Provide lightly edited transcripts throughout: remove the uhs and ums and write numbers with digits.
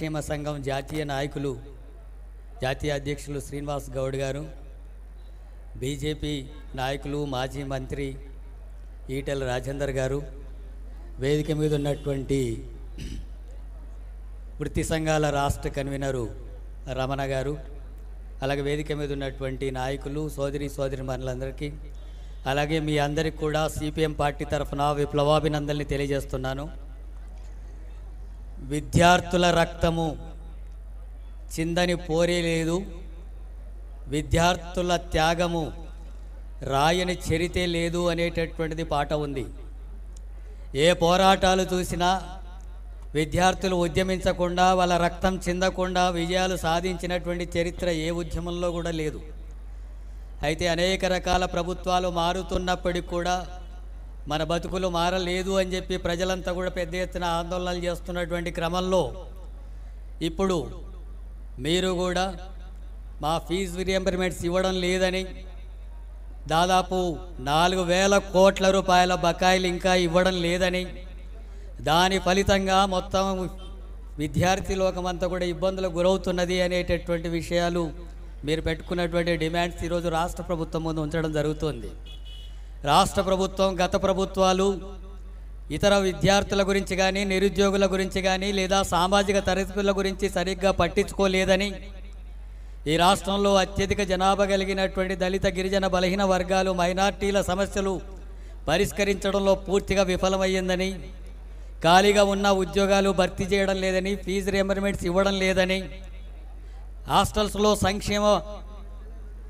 సంక్షేమ సంఘం జాతీయ నాయకులు జాతీయ అధ్యక్షులు శ్రీనివాస్ గౌడ్ గారు, బీజేపీ నాయకులు మాజీ మంత్రి ఈటెల రాజేందర్ గారు, వేదిక మీద ఉన్నటువంటి వృత్తి సంఘాల రాష్ట్ర కన్వీనరు రమణ గారు, అలాగే వేదిక మీద ఉన్నటువంటి నాయకులు సోదరిమణులందరికీ, అలాగే మీ అందరికి కూడా సిపిఎం పార్టీ తరఫున విప్లవాభినందనలు తెలియజేస్తున్నాను. విద్యార్థుల రక్తము చిందని పోరే లేదు, విద్యార్థుల త్యాగము రాయని చరితే లేదు అనేటటువంటిది పాట ఉంది. ఏ పోరాటాలు చూసినా విద్యార్థులు ఉద్యమించకుండా, వాళ్ళ రక్తం చిందకుండా విజయాలు సాధించినటువంటి చరిత్ర ఏ ఉద్యమంలో కూడా లేదు. అయితే అనేక రకాల ప్రభుత్వాలు మారుతున్నప్పటికీ కూడా మన బతుకులు మారలేదు అని చెప్పి ప్రజలంతా కూడా పెద్ద ఎత్తున ఆందోళనలు చేస్తున్నటువంటి క్రమంలో ఇప్పుడు మీరు కూడా మా ఫీజు రియంబర్మెంట్స్ ఇవ్వడం లేదని, దాదాపు 4,000 కోట్ల రూపాయల బకాయిలు ఇంకా ఇవ్వడం లేదని, దాని ఫలితంగా మొత్తం విద్యార్థి లోకమంతా కూడా ఇబ్బందులకు గురవుతున్నది అనేటటువంటి విషయాలు మీరు పెట్టుకున్నటువంటి డిమాండ్స్ ఈరోజు రాష్ట్ర ప్రభుత్వం ముందు ఉంచడం జరుగుతుంది. రాష్ట్ర ప్రభుత్వం, గత ప్రభుత్వాలు ఇతర విద్యార్థుల గురించి కానీ, నిరుద్యోగుల గురించి కానీ, లేదా సామాజిక తరగతుల గురించి సరిగ్గా పట్టించుకోలేదని, ఈ రాష్ట్రంలో అత్యధిక జనాభా కలిగినటువంటి దళిత, గిరిజన, బలహీన వర్గాలు, మైనార్టీల సమస్యలు పరిష్కరించడంలో పూర్తిగా విఫలమయ్యిందని, ఖాళీగా ఉన్న ఉద్యోగాలు భర్తీ చేయడం లేదని, ఫీజు రియంబర్మెంట్స్ ఇవ్వడం లేదని, హాస్టల్స్లో సంక్షేమ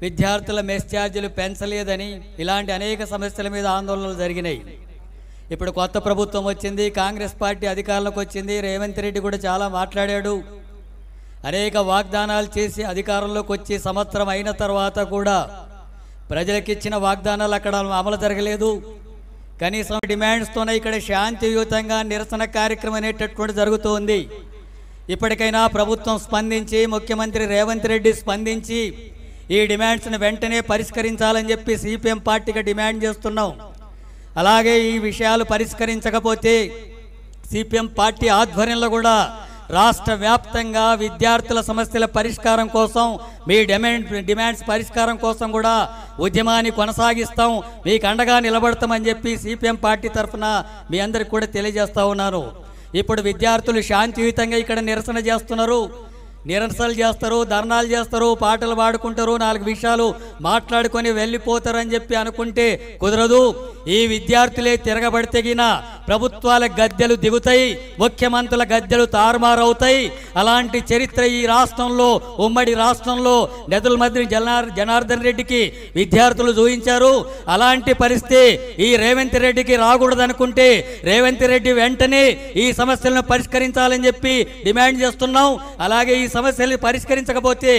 విద్యార్థుల మెస్ ఛార్జీలు పెంచలేదని, ఇలాంటి అనేక సమస్యల మీద ఆందోళనలు జరిగినాయి. ఇప్పుడు కొత్త ప్రభుత్వం వచ్చింది, కాంగ్రెస్ పార్టీ అధికారంలోకి వచ్చింది. రేవంత్ రెడ్డి కూడా చాలా మాట్లాడాడు, అనేక వాగ్దానాలు చేసి అధికారంలోకి వచ్చి సంవత్సరం అయిన తర్వాత కూడా ప్రజలకు ఇచ్చిన వాగ్దానాలు అక్కడ అమలు జరగలేదు. కనీసం డిమాండ్స్తోనే ఇక్కడ శాంతియుతంగా నిరసన కార్యక్రమం అనేటటువంటి జరుగుతోంది. ఇప్పటికైనా ప్రభుత్వం స్పందించి, ముఖ్యమంత్రి రేవంత్ రెడ్డి స్పందించి ఈ డిమాండ్స్ని వెంటనే పరిష్కరించాలని చెప్పి సిపిఎం పార్టీగా డిమాండ్ చేస్తున్నాం. అలాగే ఈ విషయాలు పరిష్కరించకపోతే సిపిఎం పార్టీ ఆధ్వర్యంలో కూడా రాష్ట్ర వ్యాప్తంగా విద్యార్థుల సమస్యల పరిష్కారం కోసం, మీ డిమాండ్స్ పరిష్కారం కోసం కూడా ఉద్యమాన్ని కొనసాగిస్తాం, మీకు అండగా నిలబడతామని చెప్పి సిపిఎం పార్టీ తరఫున మీ అందరికి కూడా తెలియజేస్తూ ఉన్నారు. ఇప్పుడు విద్యార్థులు శాంతియుతంగా ఇక్కడ నిరసన చేస్తున్నారు, నిరసనలు చేస్తారు, ధర్నాలు చేస్తారు, పాటలు పాడుకుంటారు, 4 విషయాలు మాట్లాడుకొని వెళ్ళిపోతారని చెప్పి అనుకుంటే కుదరదు. ఈ విద్యార్థులే తిరగబడితేగిన ప్రభుత్వాల గద్దెలు దిగుతాయి, ముఖ్యమంత్రుల గద్దెలు తారుమారవుతాయి. అలాంటి చరిత్ర ఈ రాష్ట్రంలో, ఉమ్మడి రాష్ట్రంలో నెదుల మంత్రి జనార్దన్ రెడ్డికి విద్యార్థులు చూపించారు. అలాంటి పరిస్థితి ఈ రేవంత్ రెడ్డికి రాకూడదనుకుంటే రేవంత్ రెడ్డి వెంటనే ఈ సమస్యలను పరిష్కరించాలని చెప్పి డిమాండ్ చేస్తున్నాం. అలాగే ఈ సమస్యలు పరిష్కరించకపోతే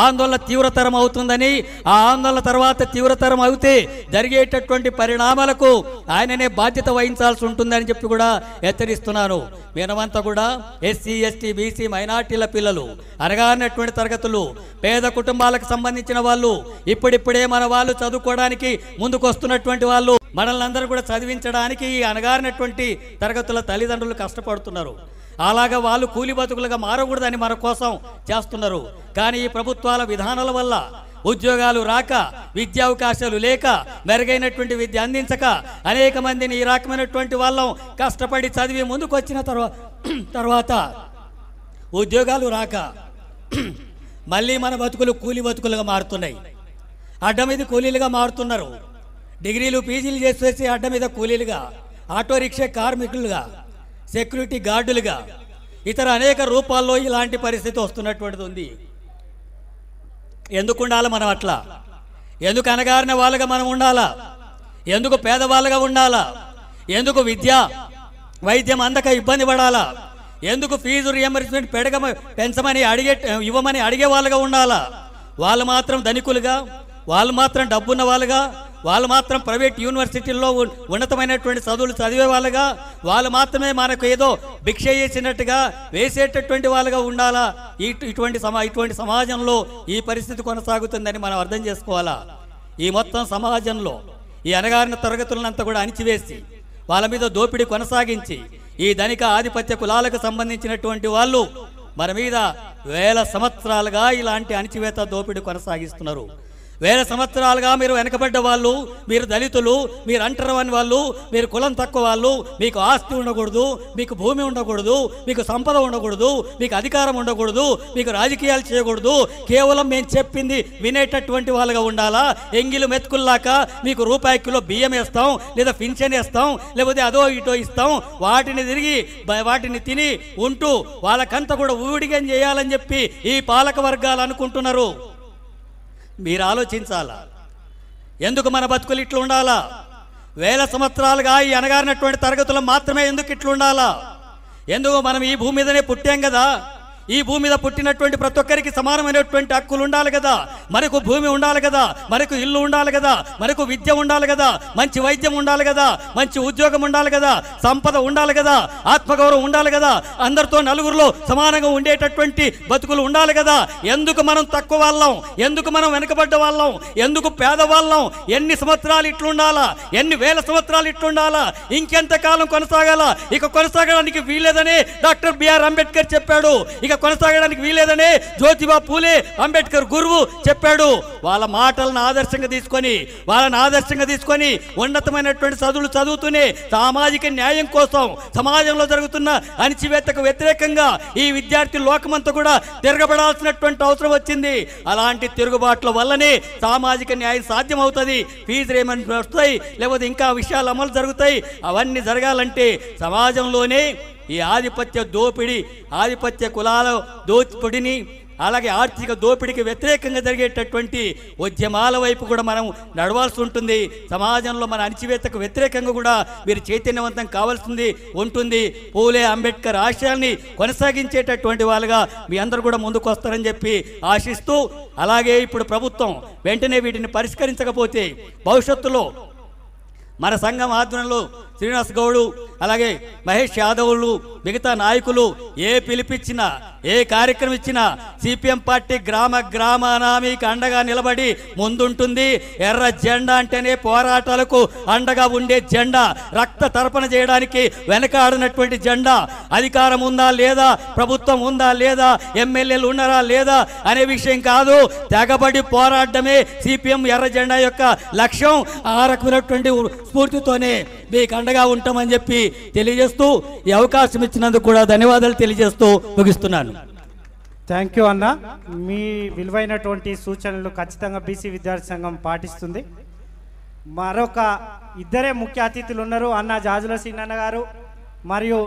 ఆందోళన తీవ్రతరం అవుతుందని, ఆ ఆందోళన తర్వాత తీవ్రతరం అవుతే జరిగేటటువంటి పరిణామాలకు ఆయననే బాధ్యత వహించాల్సి ఉంటుందని చెప్పి కూడా హెచ్చరిస్తున్నాను. మనమంతా కూడా ఎస్సీ, ఎస్టీ, బీసీ, మైనార్టీల పిల్లలు, అణగారినటువంటి తరగతులు, పేద కుటుంబాలకు సంబంధించిన వాళ్ళు, ఇప్పుడిప్పుడే మన వాళ్ళు చదువుకోవడానికి ముందుకు వస్తున్నటువంటి వాళ్ళు, మనల్ని అందరూ కూడా చదివించడానికి ఈ అణగారినటువంటి తరగతుల తల్లిదండ్రులు కష్టపడుతున్నారు. అలాగా వాళ్ళు కూలి బతుకులుగా మారకూడదని మన కోసం చేస్తున్నారు. కానీ ఈ ప్రభుత్వాల విధానాల వల్ల ఉద్యోగాలు రాక, విద్యా అవకాశాలు లేక, మెరుగైనటువంటి విద్య అందించక అనేక మందిని ఈ రకమైనటువంటి వాళ్ళం కష్టపడి చదివి ముందుకు వచ్చిన తర్వాత ఉద్యోగాలు రాక మళ్ళీ మన బతుకులు కూలి బతుకులుగా మారుతున్నాయి. అడ్డ మీద కూలీలుగా మారుతున్నారు. డిగ్రీలు, పీజీలు చేసేసి అడ్డ మీద కూలీలుగా, ఆటో రిక్షా కార్మికులుగా, సెక్యూరిటీ గార్డులుగా, ఇతర అనేక రూపాల్లో ఇలాంటి పరిస్థితి వస్తున్నటువంటిది ఉంది. ఎందుకు ఉండాలి మనం అట్లా? ఎందుకు అనగారిన వాళ్ళగా మనం ఉండాలా? ఎందుకు పేదవాళ్ళగా ఉండాలా? ఎందుకు విద్య, వైద్యం అందక ఇబ్బంది పడాలా? ఎందుకు ఫీజు రియంబర్స్మెంట్ పెంచమని ఇవ్వమని అడిగే వాళ్ళగా ఉండాలా? వాళ్ళు మాత్రం ధనికులుగా, వాళ్ళు మాత్రం డబ్బున్న వాళ్ళుగా, వాళ్ళు మాత్రం ప్రైవేట్ యూనివర్సిటీల్లో ఉన్నతమైనటువంటి చదువులు చదివే వాళ్ళుగా, వాళ్ళు మాత్రమే మనకు ఏదో భిక్ష చేసినట్టుగా వేసేటటువంటి వాళ్ళుగా ఉండాలా? ఇటువంటి సమాజంలో ఈ పరిస్థితి కొనసాగుతుందని మనం అర్థం చేసుకోవాలా? ఈ మొత్తం సమాజంలో ఈ అణగారిన తరగతులనంతా కూడా అణిచివేసి వాళ్ళ మీద దోపిడీ కొనసాగించి ఈ ధనిక ఆధిపత్య కులాలకు సంబంధించినటువంటి వాళ్ళు మన మీద వేల సంవత్సరాలుగా ఇలాంటి అణచివేత దోపిడీ కొనసాగిస్తున్నారు. వేల సంవత్సరాలుగా మీరు వెనకబడ్డ వాళ్ళు, మీరు దళితులు, మీరు అంటరవని వాళ్ళు, మీరు కులం తక్కువ వాళ్ళు, మీకు ఆస్తి ఉండకూడదు, మీకు భూమి ఉండకూడదు, మీకు సంపద ఉండకూడదు, మీకు అధికారం ఉండకూడదు, మీకు రాజకీయాలు చేయకూడదు, కేవలం మేము చెప్పింది వినేటటువంటి వాళ్ళగా ఉండాలా. ఎంగిలు మెతుకుల్లాక మీకు రూపాయి కిలో బియ్యం వేస్తాం, లేదా పింఛన్ వేస్తాం, లేకపోతే అదో ఇటో ఇస్తాం, వాటిని తిని ఉంటూ వాళ్ళకంతా కూడా ఊడిగం చేయాలని చెప్పి ఈ పాలక వర్గాలు అనుకుంటున్నారు. మీరు ఆలోచించాలా, ఎందుకు మన బతుకులు ఇట్లా ఉండాలా? వేల సంవత్సరాలుగా ఈ అనగారినటువంటి తరగతులు మాత్రమే ఎందుకు ఇట్లా ఉండాలా? ఎందుకు మనం ఈ భూమి మీదనే పుట్టాం కదా, ఈ భూమి మీద పుట్టినటువంటి ప్రతి ఒక్కరికి సమానమైనటువంటి హక్కులు ఉండాలి కదా, మనకు భూమి ఉండాలి కదా, మనకు ఇల్లు ఉండాలి కదా, మనకు విద్య ఉండాలి కదా, మంచి వైద్యం ఉండాలి కదా, మంచి ఉద్యోగం ఉండాలి కదా, సంపద ఉండాలి కదా, ఆత్మగౌరవం ఉండాలి కదా, అందరితో నలుగురిలో సమానంగా ఉండేటటువంటి బతుకులు ఉండాలి కదా. ఎందుకు మనం తక్కువ వాళ్ళం, ఎందుకు మనం వెనకబడ్డ వాళ్ళం, ఎందుకు పేదవాళ్ళం? ఎన్ని సంవత్సరాలు ఇట్లుండాలా, ఎన్ని వేల సంవత్సరాలు ఇట్లుండాలా, ఇంకెంతకాలం కొనసాగాల? ఇక కొనసాగడానికి వీలేదని డాక్టర్ బిఆర్ అంబేద్కర్ చెప్పాడు, ఇక కొనసాగడానికి వీలేదని జ్యోతిబా పూలే అంబేద్కర్ గురువు చెప్పాడు. వాళ్ళ మాటలను ఆదర్శంగా తీసుకొని ఉన్నతమైనటువంటి చదువులు చదువుతూనే సామాజిక న్యాయం కోసం, సమాజంలో జరుగుతున్న అణచివేతకు వ్యతిరేకంగా ఈ విద్యార్థి లోకమంతా కూడా తిరగబడాల్సినటువంటి అవసరం వచ్చింది. అలాంటి తిరుగుబాట్ల వల్లనే సామాజిక న్యాయం సాధ్యమవుతుంది. ఫీజు రేమెంట్ వస్తాయి, లేకపోతే ఇంకా విషయాలు అమలు జరుగుతాయి. అవన్నీ జరగాలంటే సమాజంలోనే ఈ ఆధిపత్య కులాల దోపిడిని, అలాగే ఆర్థిక దోపిడీకి వ్యతిరేకంగా జరిగేటటువంటి ఉద్యమాల వైపు కూడా మనం నడవాల్సి ఉంటుంది. సమాజంలో మన అణచివేతకు వ్యతిరేకంగా కూడా మీరు చైతన్యవంతం కావాల్సింది ఉంటుంది. పూలే అంబేద్కర్ ఆశయాల్ని కొనసాగించేటటువంటి వాళ్ళుగా మీ అందరూ కూడా ముందుకు వస్తారని చెప్పి ఆశిస్తూ, అలాగే ఇప్పుడు ప్రభుత్వం వెంటనే వీటిని పరిష్కరించకపోతే భవిష్యత్తులో మన సంఘం ఆధ్వర్యంలో శ్రీనివాస్ గౌడు, అలాగే మహేష్ యాదవ్లు, మిగతా నాయకులు ఏ పిలిపిచ్చినా, ఏ కార్యక్రమం ఇచ్చినా సిపిఎం పార్టీ గ్రామాన మీకు అండగా నిలబడి ముందుంటుంది. ఎర్ర జెండా అంటేనే పోరాటాలకు అండగా ఉండే జెండా, రక్త తర్పణ చేయడానికి వెనకాడినటువంటి జెండా. అధికారం ఉందా లేదా, ప్రభుత్వం ఉందా లేదా, ఎమ్మెల్యేలు ఉన్నారా లేదా అనే విషయం కాదు, తెగబడి పోరాడమే సిపిఎం ఎర్ర జెండా యొక్క లక్ష్యం. ఆ రకమైనటువంటి స్ఫూర్తితోనే మీకు అండగా ఉంటామని చెప్పి తెలియజేస్తూ, ఈ అవకాశం ఇచ్చినందుకు కూడా ధన్యవాదాలు తెలియజేస్తూ ముగిస్తున్నాను. థ్యాంక్ యూ అన్న. మీ విలువైనటువంటి సూచనలు ఖచ్చితంగా బీసీ విద్యార్థి సంఘం పాటిస్తుంది. మరొక ఇద్దరే ముఖ్య అతిథులు ఉన్నారు, అన్న జాజుల సీనన్న గారు మరియు